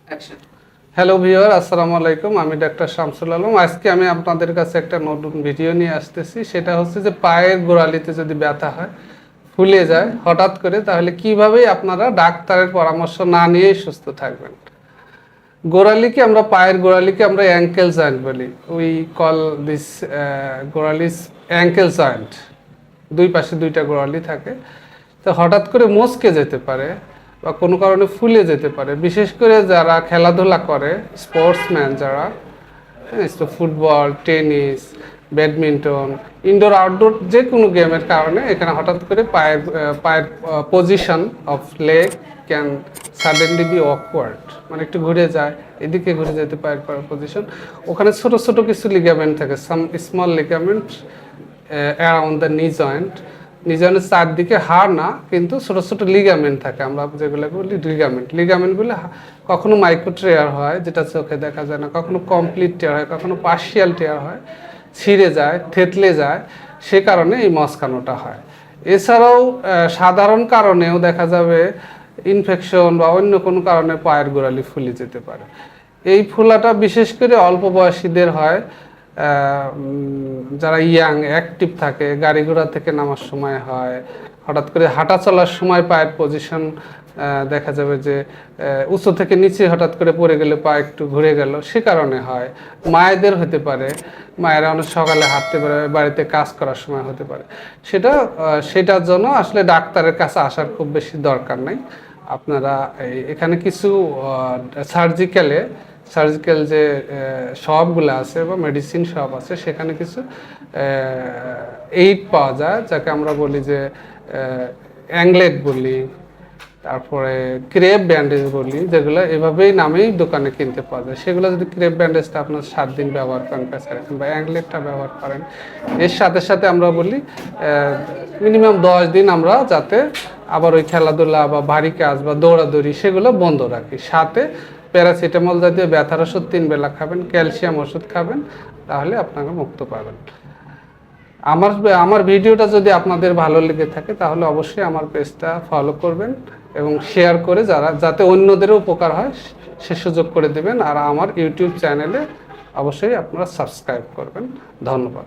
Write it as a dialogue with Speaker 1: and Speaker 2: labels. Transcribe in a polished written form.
Speaker 1: Action.
Speaker 2: Hello viewer, আসসালামু আলাইকুম। আমি ডাক্তার শামসুল আলম। আজকে আমি আপনাদের কাছে একটা নতুন ভিডিও নিয়ে আসতেছি। সেটা হচ্ছে যে পায়ের গোড়ালিতে যদি ব্যথা হয়, ফুলে যায় হঠাৎ করে, তাহলে কিভাবে আপনারা ডাক্তারের পরামর্শ না নিয়েই সুস্থ থাকবেন। গোড়ালিকে আমরা, পায়ের গোড়ালিকে আমরা অ্যাঙ্কেল জয়েন্ট বলি। উই কল দিস গোড়ালিস অ্যাঙ্কেল জয়েন্ট। দুই পাশে দুইটা গোড়ালি থাকে। তো হঠাৎ করে মচকে যেতে পারে বা কোনো কারণে ফুলে যেতে পারে। বিশেষ করে যারা খেলাধুলা করে, স্পোর্টসম্যান যারা, হ্যাঁ, তো football, tennis, badminton, indoor outdoor যে কোনো গেমের কারণে এখানে হঠাৎ করে পায়ের position of leg can suddenly be awkward, মানে একটু ঘুরে যায়, এদিকে ঘুরে যেতে পায়ের পজিশন। ওখানে ছোট ছোট কিছু লিগামেন্ট থাকে, some small ligament around the knee joint. Knee জয়েন্টের চারদিকে হাড় না, কিন্তু ছোট ছোট লিগামেন্ট থাকে, আমরা যেগুলো বলি লিগামেন্টগুলো কখনো মাইক্রো টেয়ার হয়, যেটা চোখে দেখা যায় না, কখনো কমপ্লিট টেয়ার হয়, কখনো পার্শিয়াল টেয়ার হয়, ছিঁড়ে যায়, থেতলে যায়, সে কারণে এই মচকানোটা হয়। এছাড়াও সাধারণ কারণেও দেখা যাবে ইনফেকশন বা অন্য কোনো কারণে পায়ের গোড়ালি ফুলে যেতে পারে। এই ফোলাটা বিশেষ করে অল্প বয়সীদের হয়, যারা ইয়াং অ্যাক্টিভ থাকে, গাড়ি ঘোড়া থেকে নামার সময় হয়, হঠাৎ করে হাঁটা চলার সময় পায়ের পজিশন দেখা যাবে যে উঁচু থেকে নিচে হঠাৎ করে পড়ে গেলে পা একটু ঘুরে গেল, সে কারণে হয়। মায়েদের হতে পারে, মায়েরা অনেক সকালে হাঁটতে পারে, বাড়িতে কাজ করার সময় হতে পারে। সেটার জন্য আসলে ডাক্তারের কাছে আসার খুব বেশি দরকার নেই। আপনারা এখানে কিছু সার্জিক্যাল যে শপগুলো আছে বা মেডিসিন শপ আছে, সেখানে কিছু এইড পাওয়া যায়, যাকে আমরা বলি যে অ্যাংলেট বলি, তারপরে ক্রেপ ব্যান্ডেজ বলি, যেগুলো এভাবেই নামেই দোকানে কিনতে পাওয়া যায়। সেগুলো যদি ক্রেপ ব্যান্ডেজটা আপনার 7 দিন ব্যবহার করেন, বা অ্যাংলেটটা ব্যবহার করেন, এর সাথে সাথে আমরা বলি মিনিমাম 10 দিন আমরা যাতে আবার ওই খেলাধুলা বা ভারী কাজ বা দৌড়াদৌড়ি সেগুলো বন্ধ রাখি। সাথে প্যারাসিটামল জাতীয় ব্যথার ওষুধ 3 বেলা খাবেন, ক্যালসিয়াম ওষুধ খাবেন, তাহলে আপনারা মুক্ত পাবেন। আমার ভিডিওটা যদি আপনাদের ভালো লেগে থাকে, তাহলে অবশ্যই আমার পেজটা ফলো করবেন এবং শেয়ার করে যাতে অন্যদেরও উপকার হয় সে সুযোগ করে দেবেন। আর আমার ইউটিউব চ্যানেলে অবশ্যই আপনারা সাবস্ক্রাইব করবেন। ধন্যবাদ।